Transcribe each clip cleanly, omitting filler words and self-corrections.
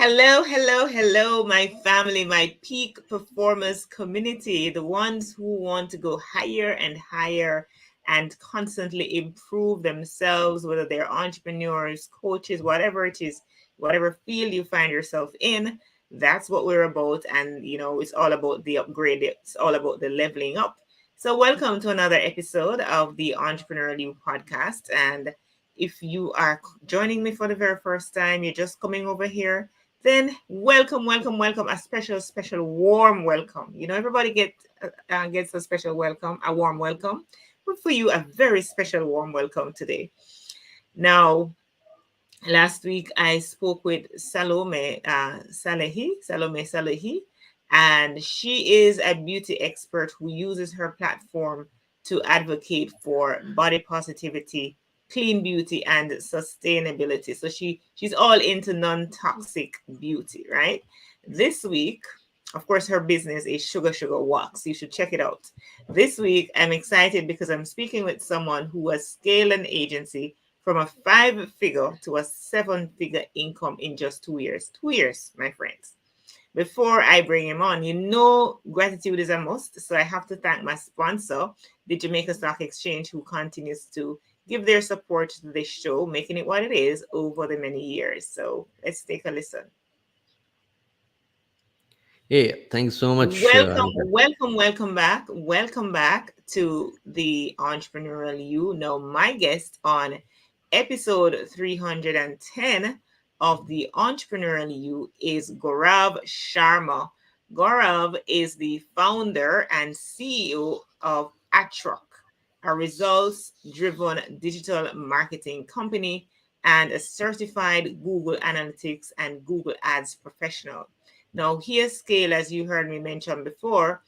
Hello, hello, hello, my family, my peak performers community, the ones who want to go higher and higher and constantly improve themselves, whether they're entrepreneurs, coaches, whatever it is, whatever field you find yourself in. That's what we're about. And, it's all about the upgrade, it's all about the leveling up. So, welcome to another episode of the Entrepreneurial podcast. And if you are joining me for the very first time, you're just coming over here, then welcome, welcome, welcome. A special, special, warm welcome. Everybody gets a special welcome, a warm welcome. But for you, a very special, warm welcome today. Now, last week I spoke with Salome Salehi, and she is a beauty expert who uses her platform to advocate for body positivity, clean beauty, and sustainability. So she's all into non-toxic beauty, right? This week, of course, her business is Sugar Wax. You should check it out. This week, I'm excited because I'm speaking with someone who has scaled an agency from a 5-figure to a 7-figure income in just 2 years. 2 years, my friends. Before I bring him on, gratitude is a must. So I have to thank my sponsor, the Jamaica Stock Exchange, who continues to give their support to this show, making it what it is over the many years. So let's take a listen. Hey, thanks so much, Welcome, Anka. welcome, welcome back. Welcome back to the Entrepreneurial You. Now, my guest on episode 310 of the Entrepreneurial You is Gaurav Sharma. Gaurav is the founder and CEO of Atrock, a results driven digital marketing company and a certified Google Analytics and Google Ads professional. Now, here's scale, as you heard me mention before,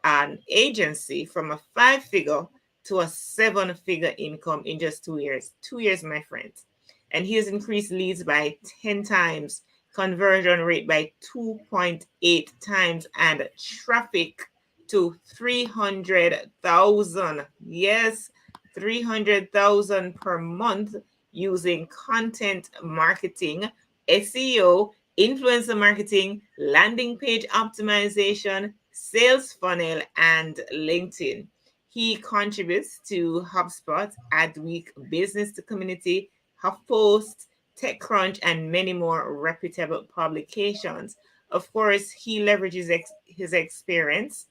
an agency from a 5-figure to a 7-figure income in just 2 years. 2 years, my friends. And he has increased leads by 10 times, conversion rate by 2.8 times, and traffic to 300,000. Yes, 300,000 per month using content marketing, SEO, influencer marketing, landing page optimization, sales funnel, and LinkedIn. He contributes to HubSpot, Adweek, Business to Community, HuffPost, TechCrunch, and many more reputable publications. Of course, he leverages his experience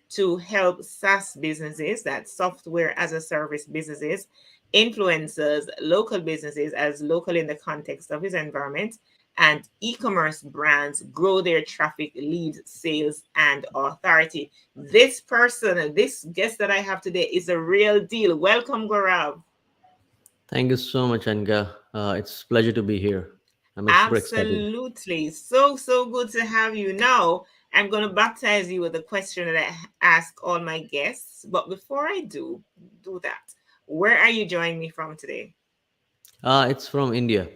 to help SaaS businesses, that software as a service businesses, influencers, local businesses, as local in the context of his environment, and e-commerce brands grow their traffic, leads, sales, and authority. This guest that I have today is a real deal. Welcome, Gaurav. Thank you so much, Anka. It's pleasure to be here. I'm super excited. Absolutely. So good to have you. Now, I'm going to baptize you with a question that I ask all my guests. But before I do that, where are you joining me from today? It's from India.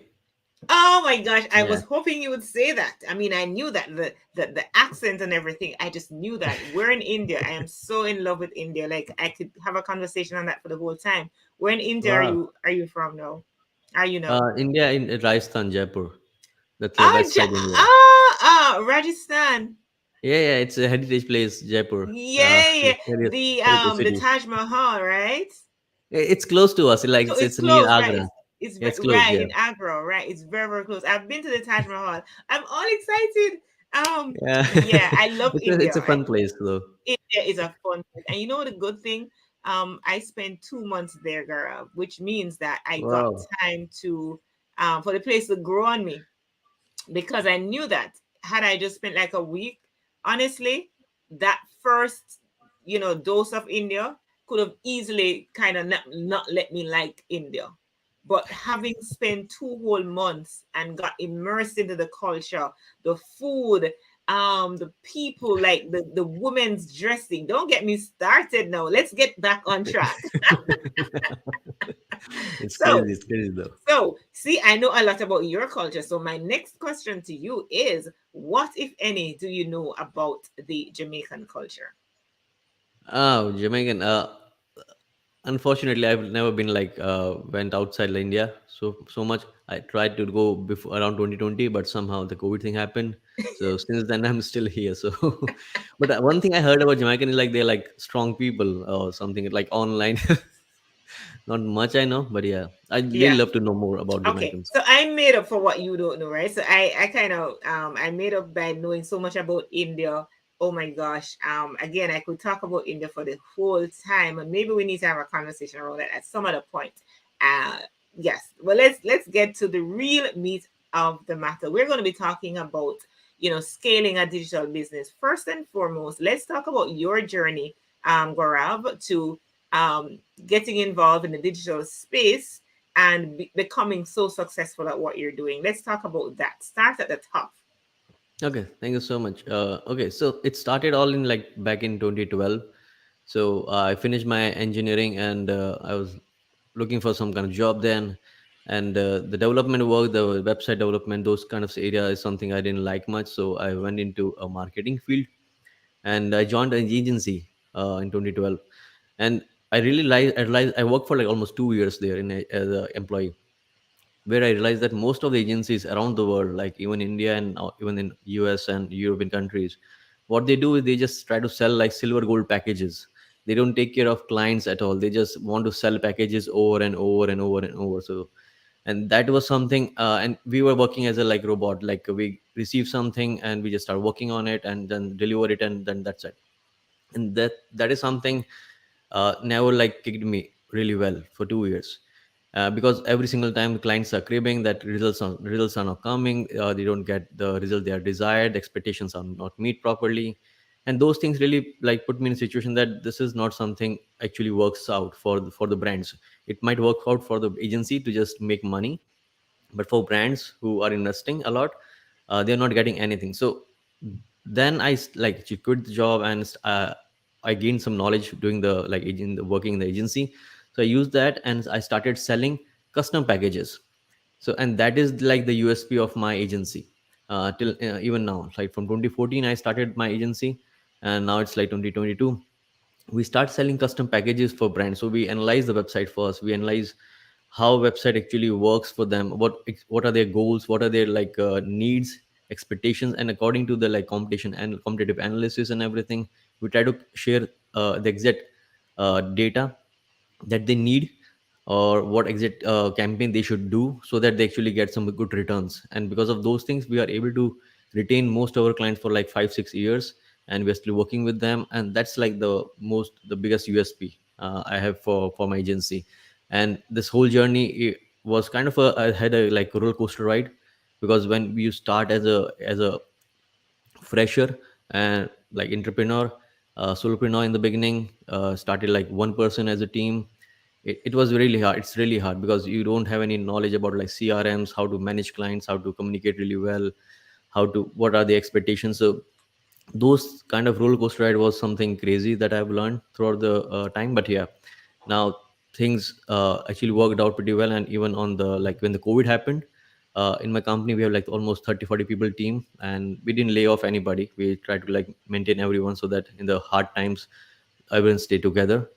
Oh my gosh, I Yeah. was hoping you would say that. I mean, I knew that the accent and everything. I just knew that. We're in India. I am so in love with India. Like I could have a conversation on that for the whole time. Where in India are Wow. you from now? Are you now? India in Rajasthan, Jaipur. That's the Ah, west side India. Rajasthan. Yeah, yeah. It's a heritage place, Jaipur. Yay! Heritage The city. Taj Mahal, right? It's close to us. Like So it's it's near close, right? Agra. It's Yeah, it's close. right Yeah. in Agra, right? It's very, very close. I've been to the Taj Mahal. I'm all excited. Yeah. Yeah, I love It's a India. fun place though. India is a fun place. And you know the good thing? I spent 2 months there, Gaurav, which means that I got Wow. time to for the place to grow on me because I knew that had I just spent like a week, honestly, that first, dose of India could have easily kind of not let me like India. But having spent 2 whole months and got immersed into the culture, the food, the people, like the women's dressing. Don't get me started now. Let's get back on track. It's So, crazy. It's crazy though. see, I know a lot about your culture. So, my next question to you is what, if any, do you know about the Jamaican culture? Oh, Jamaican. Unfortunately, I've never been like went outside India so much. I tried to go before around 2020, but somehow the COVID thing happened. So since then, I'm still here. So, but one thing I heard about Jamaican is like they're like strong people or something like online. Not much I know, but yeah, I'd really Yeah. love to know more about Okay, Jamaicans. so I made up for what you don't know, right? So I kind of I made up by knowing so much about India. Oh my gosh. Again, I could talk about India for the whole time, and maybe we need to have a conversation around that at some other point. Uh yes. Well, let's get to the real meat of the matter. We're going to be talking about, scaling a digital business. First and foremost, let's talk about your journey, Gaurav, to getting involved in the digital space and becoming so successful at what you're doing. Let's talk about that. Start at the top. Okay, thank you so much. Okay, so it started all in like back in 2012. So I finished my engineering, and I was looking for some kind of job then. And the development work, the website development, those kind of area is something I didn't like much. So I went into a marketing field, and I joined an agency in 2012. And I realized I worked for like almost 2 years there as an employee, where I realized that most of the agencies around the world, like even India and even in US and European countries, what they do is they just try to sell like silver gold packages. They don't take care of clients at all. They just want to sell packages over and over and over and over. So, and that was something, and we were working as a like robot. Like we receive something and we just start working on it and then deliver it, and then that's it. And that is something never like kicked me really well for 2 years, because every single time clients are cribbing that results are not coming, they don't get the result they are desired, expectations are not meet properly, and those things really like put me in a situation that this is not something actually works out for the brands. It might work out for the agency to just make money, but for brands who are investing a lot, they're not getting anything. So then like quit the job, and I gained some knowledge doing the like agent working in the agency. So I used that and I started selling custom packages. So, and that is like the USP of my agency, till even now. Like from 2014 I started my agency, and now it's like 2022, we start selling custom packages for brands. So we analyze the website first, we analyze how website actually works for them, what are their goals, what are their like needs, expectations, and according to the like competition and competitive analysis and everything, we try to share the exact data that they need, or what exact campaign they should do, so that they actually get some good returns. And because of those things, we are able to retain most of our clients for like 5 6 years, and we're still working with them. And that's like the biggest USP I have for my agency. And this whole journey, it was kind of I had a like roller coaster ride, because when you start as a fresher and like entrepreneur, solopreneur in the beginning, started like one person as a team. It was really hard. It's really hard because you don't have any knowledge about like CRMs, how to manage clients, how to communicate really well, how to what are the expectations. So those kind of roller coaster ride was something crazy that I've learned throughout the time. But yeah, now things actually worked out pretty well. And even on the like when the COVID happened, in my company we have like almost 30 40 people team, and we didn't lay off anybody. We tried to like maintain everyone so that in the hard times everyone stay together.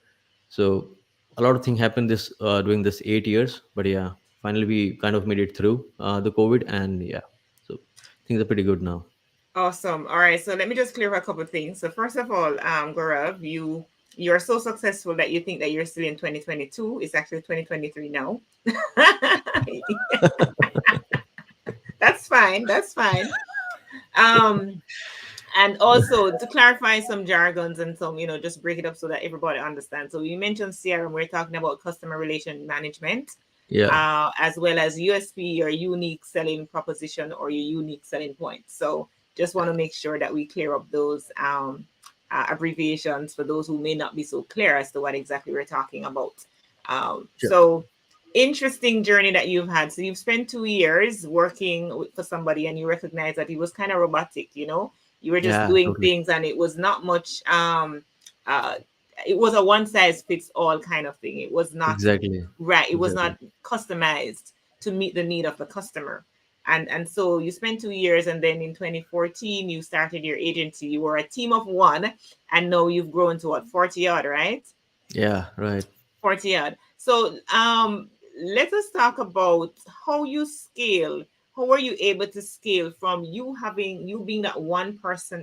So a lot of things happened this during this 8 years, but yeah, finally we kind of made it through the COVID. And yeah, so things are pretty good now. Awesome. All right. So let me just clear up a couple of things. So first of all, Gaurav, you're so successful that you think that you're still in 2022. It's actually 2023 now. That's fine. That's fine. Um, and also to clarify some jargons and some, just break it up so that everybody understands. So you mentioned CRM, we're talking about customer relation management, Yeah, as well as USP, your unique selling proposition or your unique selling point. So just want to make sure that we clear up those abbreviations for those who may not be so clear as to what exactly we're talking about. sure. So interesting journey that you've had. So you've spent 2 years working for somebody, and you recognize that he was kind of robotic. You were just Yeah, doing totally. things, and it was not much. Uh, it was a one size fits all kind of thing. It was not Exactly. right. It was Exactly. not customized to meet the need of the customer. And so you spent 2 years, and then in 2014 you started your agency. You were a team of one, and now you've grown to what, 40 odd, right? Yeah, right. 40 odd. So let us talk about how you scale. How were you able to scale from you being that one person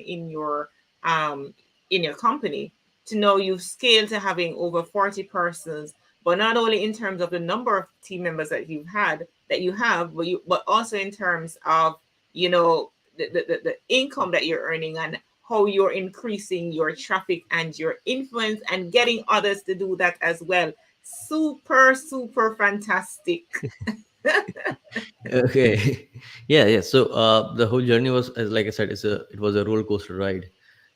um in your company to know you've scaled to having over 40 persons, but not only in terms of the number of team members that you have, but also in terms of, you know, the income that you're earning, and how you're increasing your traffic and your influence and getting others to do that as well. Super, super fantastic. Okay. Yeah, yeah. So the whole journey was, as like I said, it was a roller coaster ride.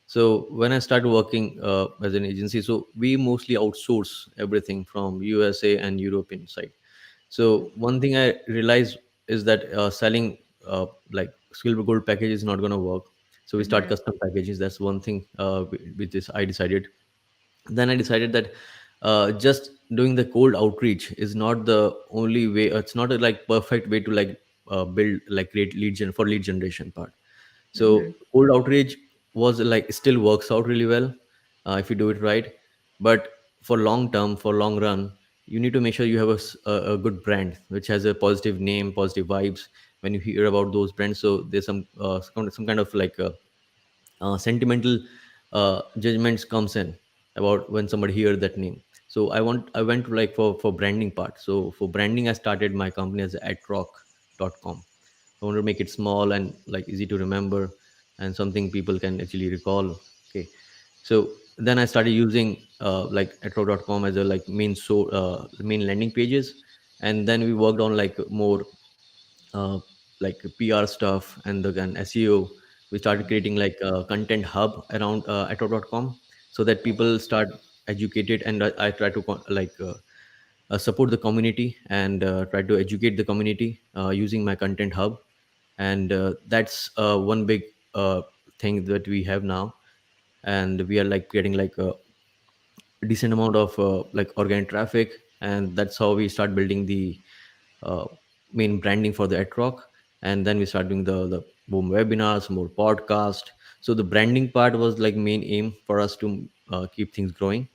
So when I started working as an agency, so we mostly outsource everything from USA and European side. So one thing I realized is that selling like silver gold package is not going to work. So we start Mm-hmm. custom packages. That's one thing with this I decided. Then I decided that just doing the cold outreach is not the only way. It's not a like perfect way to like build like create for lead generation part. Mm-hmm. So cold outreach was like still works out really well if you do it right, but for long term, for long run, you need to make sure you have a good brand which has a positive name, positive vibes. When you hear about those brands, so there's some kind of like sentimental judgments comes in about when somebody hear that name. So I went to like for branding part. So for branding, I started my company as atrock.com. I want to make it small and like easy to remember and something people can actually recall. Okay. So then I started using like atrock.com as a like main landing pages. And then we worked on like more uh, like PR stuff and SEO. We started creating like a content hub around ato.com so that people start educated, and I try to support the community and try to educate the community using my content hub. And that's one big thing that we have now. And we are like getting like a decent amount of like organic traffic, and that's how we start building the uh, main branding for the Atrock. And then we start doing the boom webinars, more podcast. So the branding part was like main aim for us to keep things growing.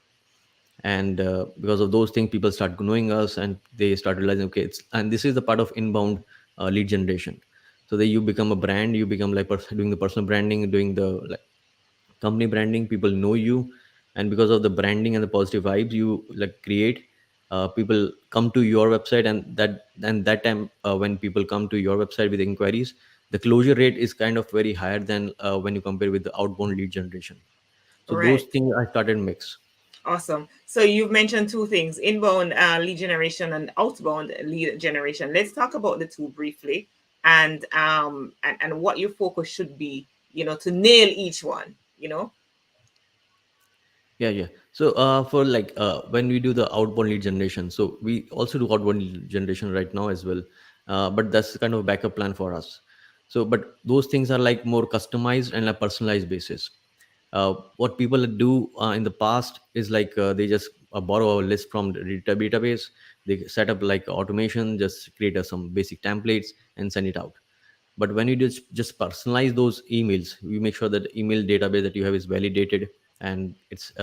And because of those things, people start knowing us and they start realizing, okay, it's, and this is the part of inbound lead generation. So that you become a brand, you become like doing the personal branding, doing the like company branding, people know you. And because of the branding and the positive vibes you like create, people come to your website. And that time when people come to your website with inquiries, the closure rate is kind of very higher than when you compare with the outbound lead generation. So those Right. things I started mix. Awesome. So you've mentioned two things: inbound lead generation and outbound lead generation. Let's talk about the two briefly, and what your focus should be, you know, to nail each one, you know. Yeah, yeah. So for like when we do the outbound lead generation, so we also do outbound lead generation right now as well. But that's kind of a backup plan for us. So, but those things are like more customized and a personalized basis. What people do in the past is like they just borrow a list from the database. They set up like automation, just create some basic templates and send it out. But when you just personalize those emails, you make sure that the email database that you have is validated and it's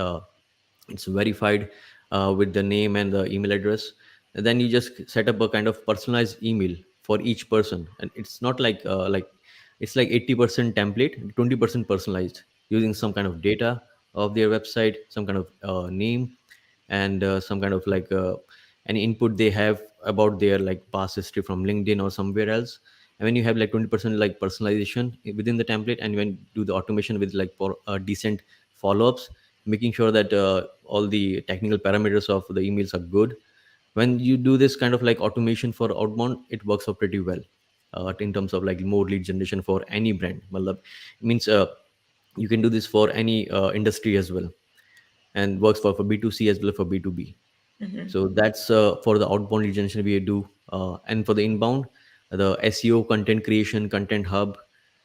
verified with the name and the email address. And then you just set up a kind of personalized email for each person, and it's not like it's like 80% template, 20% personalized, using some kind of data of their website, some kind of name, and some kind of like any input they have about their like past history from LinkedIn or somewhere else. And when you have like 20% like personalization within the template, and when you do the automation with like for decent follow-ups, making sure that all the technical parameters of the emails are good. When you do this kind of like automation for outbound, it works out pretty well in terms of like more lead generation for any brand. Matlab, it means you can do this for any industry as well, and works for B2C as well for B2B. Mm-hmm. So that's for the outbound lead generation we do. And for the inbound, the SEO, content creation, content hub,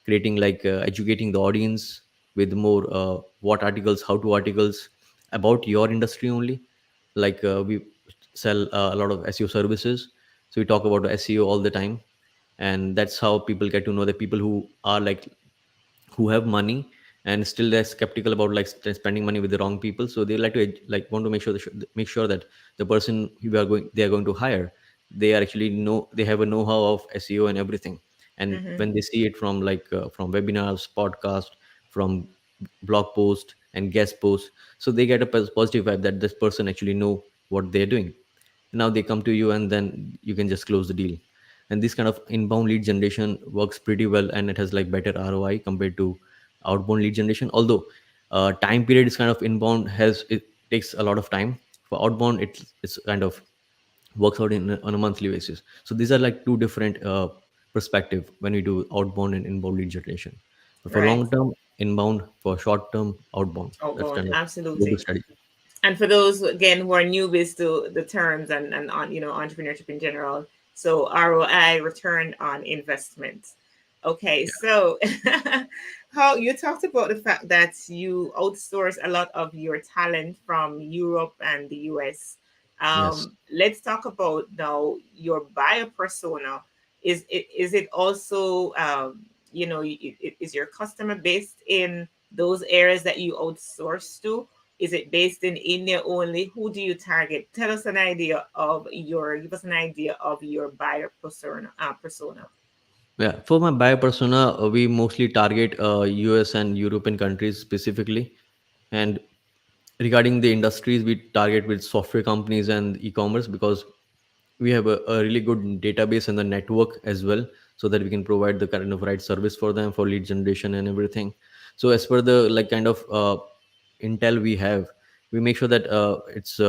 creating like educating the audience with more what articles, how to articles about your industry only. Like we sell a lot of SEO services, so we talk about SEO all the time. And that's how people get to know the people who are like who have money and still they're skeptical about like spending money with the wrong people. So they like to like want to make sure that the person they are going to hire, they are actually know, they have a know-how of SEO and everything. And Mm-hmm. when they see it from like from webinars, podcast, from blog post and guest posts, so they get a positive vibe that this person actually know what they're doing. Now they come to you and then you can just close the deal. And this kind of inbound lead generation works pretty well, and it has like better ROI compared to outbound lead generation. Although time period is kind of inbound has, it takes a lot of time. For outbound it's kind of works out on a monthly basis. So these are like two different perspective when we do outbound and inbound lead generation. But for Right. long term inbound, for short term outbound, that's Outbound, kind of a good absolutely. strategy. And for those again who are newbies to the terms and on entrepreneurship in general, so ROI, return on investment. Okay, so how you talked about the fact that you outsource a lot of your talent from Europe and the US. Yes. Let's talk about now your buyer persona. Is it also is your customer based in those areas that you outsource to? Is it based in India only? Who do you target? Tell us an idea of your Give us an idea of your buyer persona. Yeah, for my buyer persona, we mostly target US and European countries specifically. And regarding the industries, we target with software companies and e-commerce, because we have a really good database and the network as well, so that we can provide the kind of right service for them for lead generation and everything. So as per the like kind of intel we have, we make sure that it's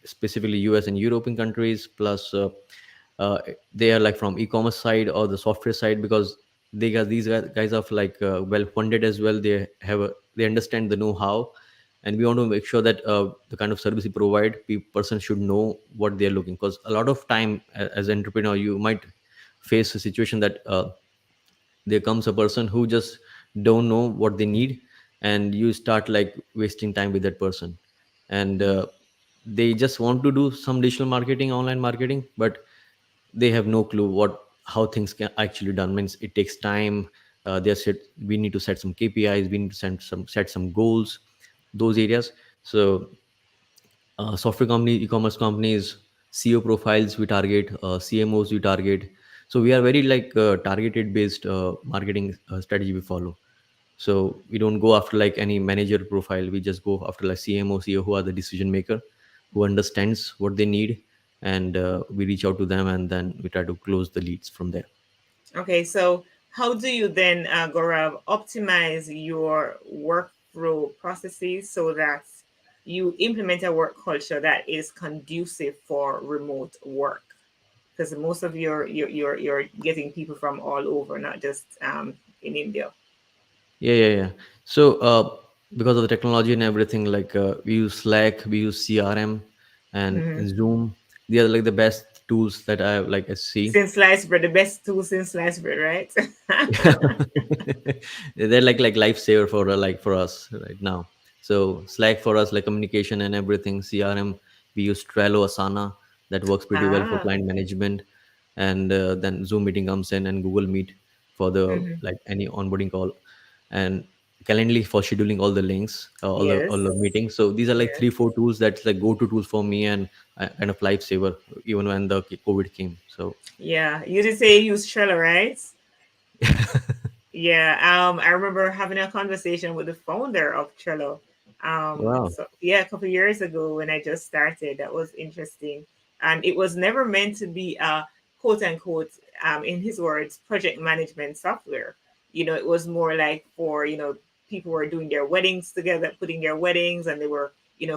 specifically US and European countries, plus uh, they are like from e-commerce side or the software side, because these guys are like well funded as well. They have they understand the know-how, and we want to make sure that the kind of service we provide, person should know what they're looking. Because a lot of time as an entrepreneur, you might face a situation that there comes a person who just don't know what they need, and you start like wasting time with that person. And they just want to do some digital marketing, online marketing, but they have no clue what how things can actually done. Means it takes time. They said we need to set some KPIs, we need to set some goals, those areas. So software company, e-commerce companies, CEO profiles we target, CMOs we target. So we are very like targeted based marketing strategy we follow. So we don't go after like any manager profile. We just go after like CMO, CEO, who are the decision maker, who understands what they need, and we reach out to them, and then we try to close the leads from there. Okay, so how do you then, Gaurav, optimize your workflow processes so that you implement a work culture that is conducive for remote work? Because most of you're getting people from all over, not just in India. Yeah, yeah, yeah. So because of the technology and everything, like we use Slack, we use CRM, and Hmm. Zoom. They are like the best tools that I see. Since sliced bread, the best tool since sliced bread, right? Yeah. They're like lifesaver for like for us right now. So Slack for us like communication and everything. CRM, we use Trello, Asana, that works pretty well for Ah. client management. And then Zoom meeting comes in, and Google Meet for the Hmm. like any onboarding call, and Calendly for scheduling all the links, all the Yes. meetings. So these are like Yes. 3 4 tools that's like go to tools for me, and kind of lifesaver even when the COVID came. So Yeah. You did say you use Trello, right? Yeah, I remember having a conversation with the founder of Trello. wow. So yeah, a couple of years ago when I just started, that was interesting, and it was never meant to be a quote unquote, in his words, project management software. It was more like for people were doing their weddings together, putting their weddings, and they were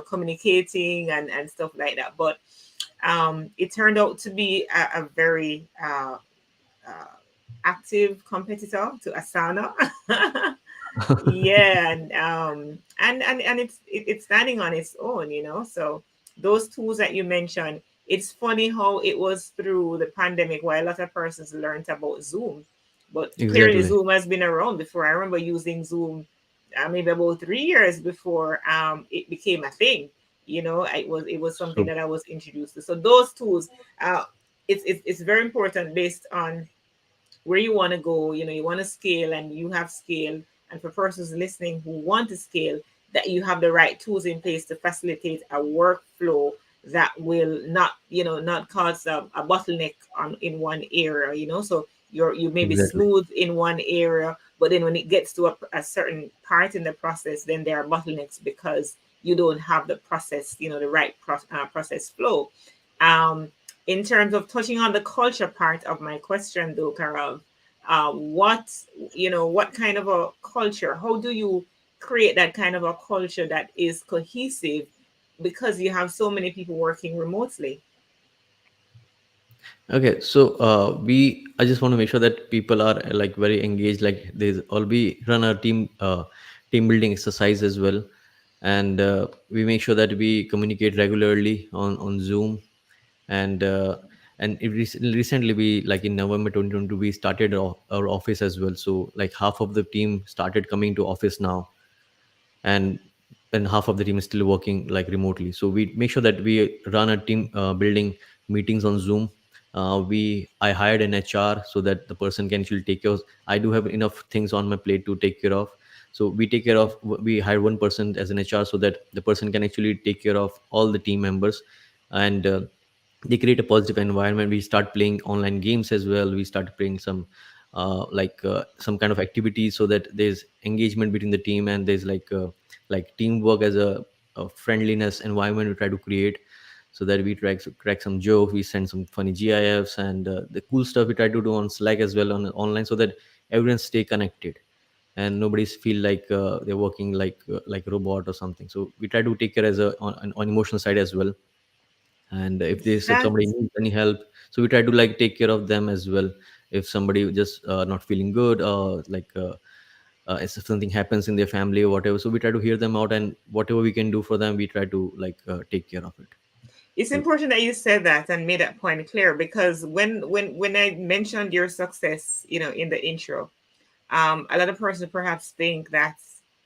communicating and stuff like that. But it turned out to be a very uh, active competitor to Asana. Yeah, and it's standing on its own. So those tools that you mentioned, it's funny how it was through the pandemic why a lot of persons learned about Zoom, but clearly Exactly. Zoom has been around before. I remember using Zoom maybe about 3 years before it became a thing. It was something So that I was introduced to. So those tools, uh, it's very important based on where you want to go. You want to scale, and you have scaled and for persons listening who want to scale, that you have the right tools in place to facilitate a workflow that will not, not cause a bottleneck on in one area, so you may be Exactly. smooth in one area, but then when it gets to a certain part in the process, then there are bottlenecks because you don't have the process, the right process flow. um in terms of touching on the culture part of my question though, Carol, what what kind of a culture, how do you create that kind of a culture that is cohesive because you have so many people working remotely? Okay, so we I just want to make sure that people are like very engaged. Like there's all we run a team building exercise as well, and we make sure that we communicate regularly on Zoom, and recently we, like in November 2022, we started our office as well. So like half of the team started coming to office now, and then half of the team is still working like remotely. So we make sure that we run a team building meetings on Zoom. We I hired an HR so that the person can actually take care of. I do have enough things on my plate to take care of, so we take care of, we hire one person as an HR so that the person can actually take care of all the team members. And they create a positive environment. We start playing online games as well. We start playing some kind of activities so that there's engagement between the team, and there's like teamwork as a friendliness environment we try to create. So that we try to crack some jokes, we send some funny gifs, and the cool stuff we try to do on Slack as well on online, so that everyone stay connected and nobody's feel like they're working like a robot or something. So we try to take care as on emotional side as well. And if That somebody needs any help, so we try to like take care of them as well. If somebody just not feeling good, or if something happens in their family or whatever, so we try to hear them out, and whatever we can do for them, we try to take care of it. it's So important that you said that and made that point clear, because when I mentioned your success, in the intro, a lot of persons perhaps think that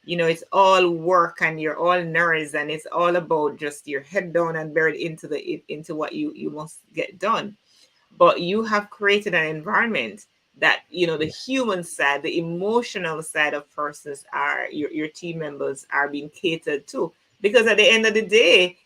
it's all work and you're all nerds and it's all about just your head down and buried into what you must get done. But you have created an environment that the yeah, human side, the emotional side of persons, are your team members are being catered to, because at the end of the day,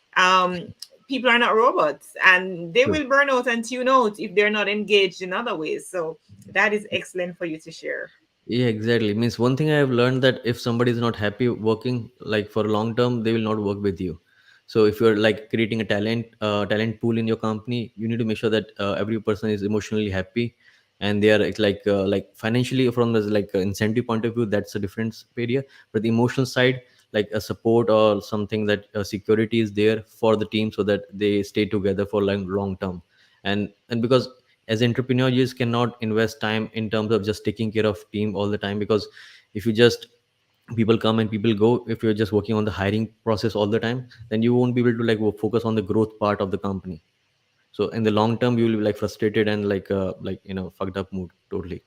people are not robots and they true. will burn out and tune out if they're not engaged in other ways. So that is excellent for you to share. Yeah, exactly. Means one thing I have learned, that if somebody is not happy working like for long term, they will not work with you. So if you're like creating a talent pool in your company, you need to make sure that every person is emotionally happy, and they are like financially, from the incentive point of view, that's a different area. But the emotional side, like a support or something, that security is there for the team, so that they stay together for long term. And because as entrepreneur, you just cannot invest time in terms of just taking care of team all the time, because if you just, people come and people go, if you're just working on the hiring process all the time, then you won't be able to focus on the growth part of the company. So in the long term, you will be like frustrated and fucked up mood totally.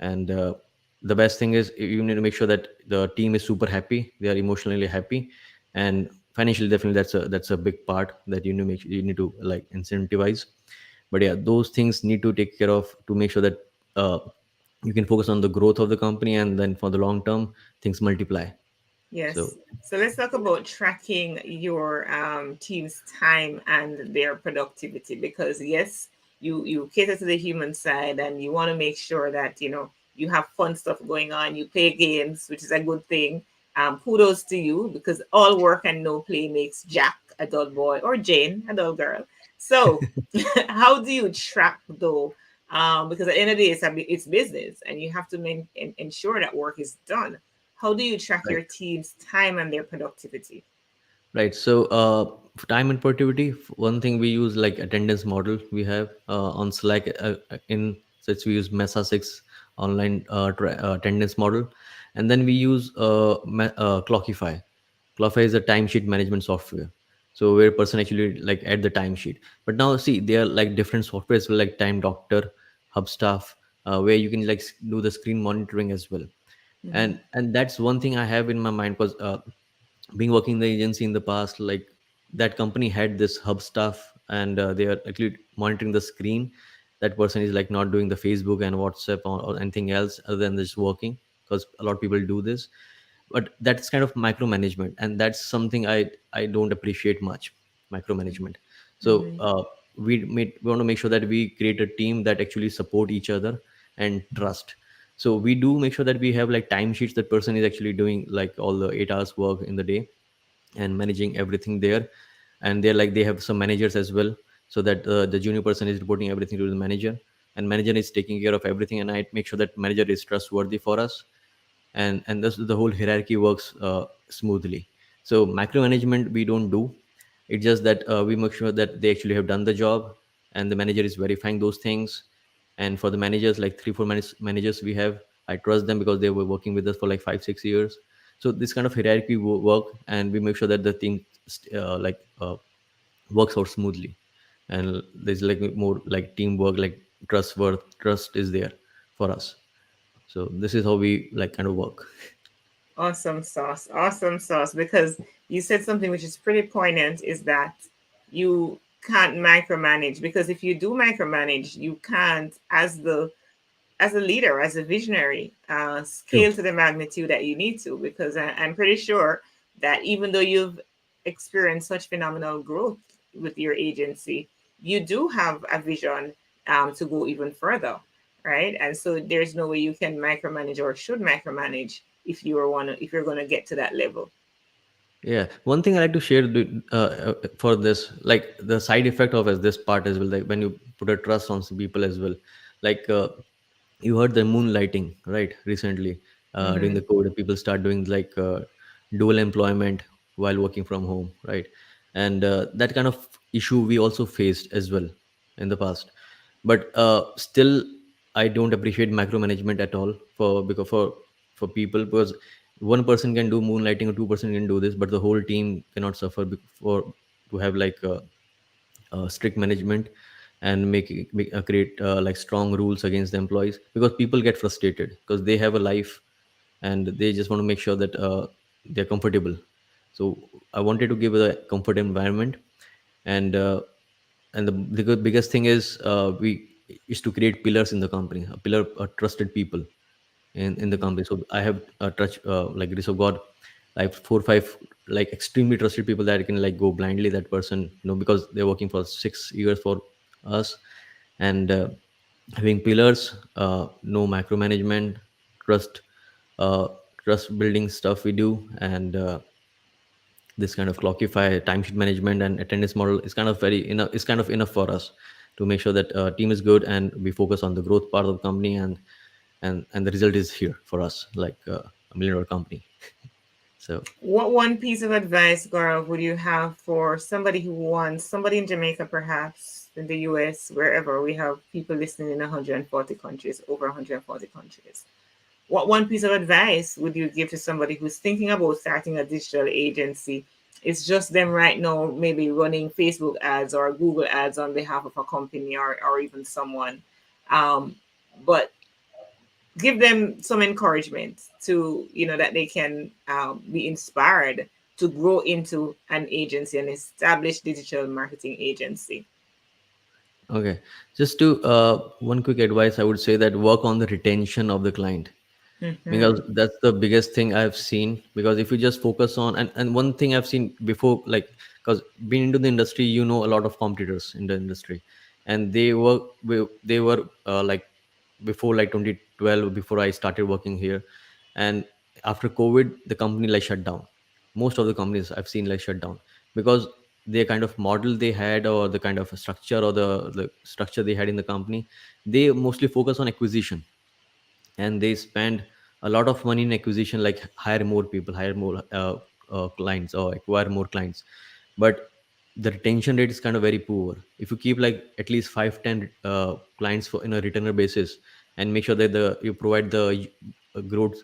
And the best thing is, you need to make sure that the team is super happy, they are emotionally happy, and financially, definitely that's a big part that you need to you need to like incentivize. But yeah, those things need to take care of, to make sure that uh, you can focus on the growth of the company, and then for the long term, things multiply. So Yes. So let's talk about tracking your team's time and their productivity, because yes, you cater to the human side and you want to make sure that you have fun stuff going on. You play games, which is a good thing. Kudos to you, because all work and no play makes Jack a dull boy or Jane a dull girl. So, how do you track though? Because at the end of the day, it's business, and you have to ensure that work is done. How do you track right. your team's time and their productivity? Right. So, for time and productivity, one thing we use like attendance model we have on Slack. In such we use Mesa 6 online attendance model, and then we use Clockify. Clockify is a timesheet management software. So where person actually like add the timesheet. But now see, there are like different softwares like Time Doctor, Hubstaff, where you can do the screen monitoring as well. Mhm. And that's one thing I have in my mind, because being working in the agency in the past, like that company had this hub stuff, and they are actually monitoring the screen. That person is like not doing the Facebook and WhatsApp or anything else other than just working, because a lot of people do this. But that's kind of micromanagement, and that's something I don't appreciate much, micromanagement. So Mhm. we want to make sure that we create a team that actually support each other and trust. So we do make sure that we have like timesheets, that person is actually doing like all the 8 hours work in the day and managing everything there. And they're like, they have some managers as well, so that the junior person is reporting everything to the manager, and manager is taking care of everything, and I make sure that manager is trustworthy for us. And this, the whole hierarchy works smoothly. So micromanagement we don't do. It's just that we make sure that they actually have done the job, and the manager is verifying those things. And for the managers, like three four managers we have, I trust them because they were working with us for like 5 6 years. So this kind of hierarchy work, and we make sure that the thing works out smoothly, and there's like more like teamwork, like trust is there for us. So this is how we like kind of work. Awesome sauce. Awesome sauce. Because you said something which is pretty poignant, is that you can't micromanage, because if you do micromanage, you can't, as a leader, as a visionary, True. scale to the magnitude that you need to. Because I'm pretty sure that even though you've experienced such phenomenal growth with your agency, you do have a vision to go even further, right? And so there's no way you can micromanage or should micromanage if you're going to get to that level. Yeah, one thing I like to share for this, like the side effect of as this part as well, like when you put a trust on some people as well, like you heard the moonlighting, right? Recently, during Mm-hmm. the COVID, people start doing like dual employment while working from home, right? And that kind of issue we also faced as well in the past. But still, I don't appreciate micromanagement at all for because for people, because one person can do moonlighting or two-person can do this, but the whole team cannot suffer for to have like strict management and create like strong rules against the employees, because people get frustrated because they have a life and they just want to make sure that they're comfortable. So I wanted to give a comfort environment. And the biggest thing we is to create pillars in the company, a pillar, trusted people in the company. So I have touch like grace of God, like 4 5 like extremely trusted people that I can like go blindly that person, because they're working for 6 years for us. And having pillars, no micromanagement, trust, uh, trust building stuff we do. And this kind of clockify timesheet management and attendance model is kind of very enough, is kind of enough for us to make sure that team is good and we focus on the growth part of the company. And the result is here for us, like $1 million company. So What one piece of advice, Gaurav, would you have for somebody who wants, somebody in Jamaica, perhaps in the US, wherever we have people listening in 140 countries, over 140 countries? What one piece of advice would you give to somebody who's thinking about starting a digital agency? It's just them right now, maybe running Facebook ads or Google ads on behalf of a company, or even someone. Um, but give them some encouragement to, that they can be inspired to grow into an agency, an established digital marketing agency. okay, just to one quick advice, I would say that work on the retention of the client, because Mm-hmm. that's the biggest thing I've seen. Because if you just focus on, and one thing I've seen before, like, because being into the industry, a lot of competitors in the industry, and they were like before like 2012, before I started working here. And after COVID, the company like shut down. Most of the companies I've seen like shut down, because the kind of model they had, or the kind of structure, or the structure they had in the company, they mostly focus on acquisition, and they spend a lot of money in acquisition, like hire more people, hire more clients, or acquire more clients. But the retention rate is kind of very poor. If you keep like at least 5 10 clients for in a retainer basis, and make sure that the you provide the growth,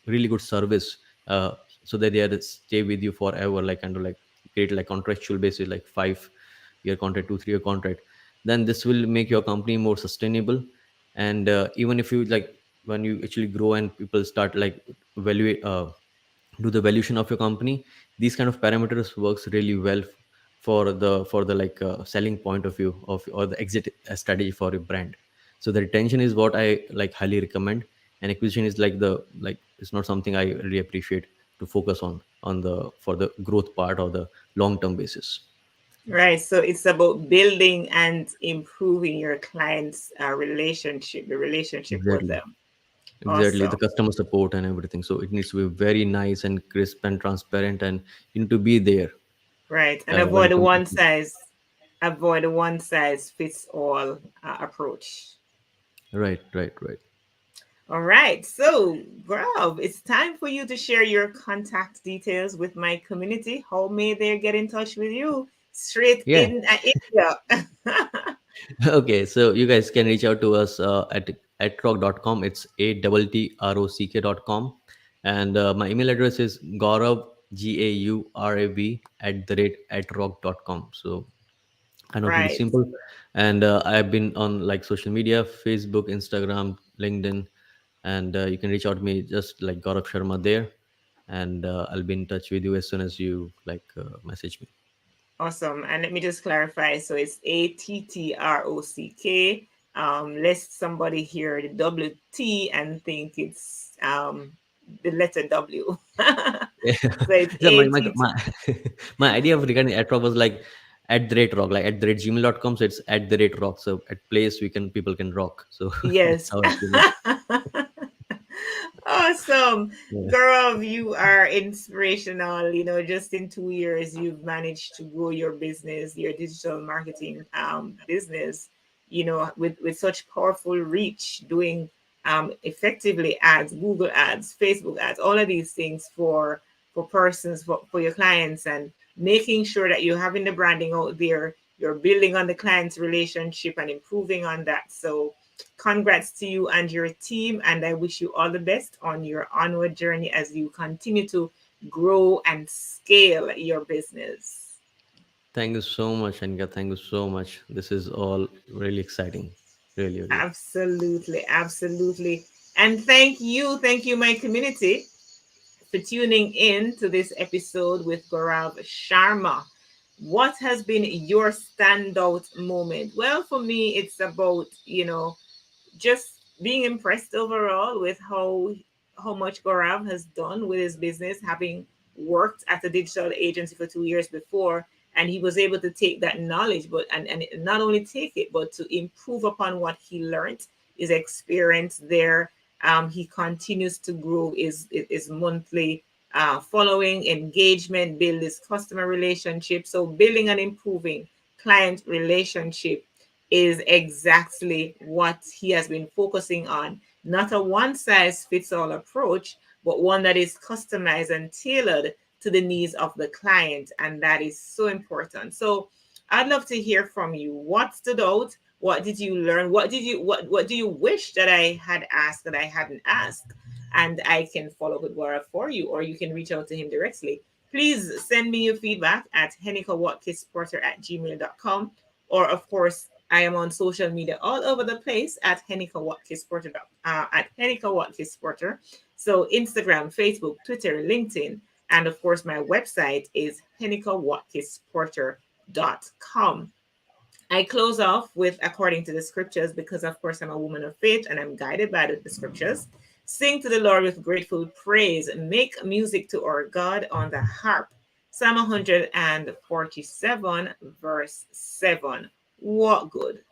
really good service, so that they are to stay with you forever, like kind of like create like contractual basis, like 5 year contract, 2 3 year contract, then this will make your company more sustainable. And even if you like, when you actually grow and people start like evaluate do the valuation of your company, these kind of parameters works really well for the like selling point of view of, or the exit strategy for your brand. So the retention is what I like highly recommend, and acquisition is like the like it's not something I really appreciate to focus on the for the growth part or the long term basis. Right. So it's about building and improving your clients' relationship, the relationship with Exactly. them. Exactly, the Awesome. customer support and everything. So it needs to be very nice and crisp and transparent, and you need to be there Right. And when avoid it the comes to. one size fits all approach. Right, right, right. All right. So, Grav, it's time for you to share your contact details with my community. How may they get in touch with you? Straight Yeah. in India. Okay, so you guys can reach out to us at rock.com. It's ATTROCK.com. And my email address is Gaurav, GAURAV, at rock.com. So kind of really Right. simple. And I've been on like social media, Facebook, Instagram, LinkedIn, and you can reach out to me just like Gaurav Sharma there. And I'll be in touch with you as soon as you like message me. Awesome. And let me just clarify. So it's ATTROCK. Lest somebody hear the double T and think it's the letter W. Yeah. So it's So ATT. my idea of regarding at rock was like at the rate rock, like at the rate gmail.com. So it's at the rate rock. So at place we can people can rock. So that's Yes. how I came up. Awesome. Yeah. Gaurav, you are inspirational. Just in 2 years, you've managed to grow your business, your digital marketing business, with such powerful reach, doing effectively ads, Google ads, Facebook ads, all of these things for persons, for your clients, and making sure that you're having the branding out there, you're building on the client's relationship and improving on that. So congrats to you and your team, and I wish you all the best on your onward journey as you continue to grow and scale your business. Thank you so much, Anika. Thank you so much. This is all really exciting. Really, really. Absolutely, absolutely. And thank you, my community, for tuning in to this episode with Gaurav Sharma. What has been your standout moment? Well, for me, it's about, just being impressed overall with how much Gaurav has done with his business, having worked at a digital agency for 2 years before, and he was able to take that knowledge, and not only take it, but to improve upon what he learned, his experience there. He continues to grow his monthly following, engagement, build his customer relationship. So building and improving client relationship is exactly what he has been focusing on. Not a one size fits all approach, but one that is customized and tailored to the needs of the client. And that is so important. So I'd love to hear from you. What stood out? What did you learn? What do you wish that I had asked that I hadn't asked? And I can follow up with Laura for you, or you can reach out to him directly. Please send me your feedback at henikawatkisporter@gmail.com. Or, of course, I am on social media all over the place at Henika Watkis Porter. So Instagram, Facebook, Twitter, LinkedIn, and of course my website is henikawatkisporter.com. I close off with according to the scriptures because, of course, I'm a woman of faith and I'm guided by the scriptures. Sing to the Lord with grateful praise. Make music to our God on the harp. Psalm 147, verse 7. What good?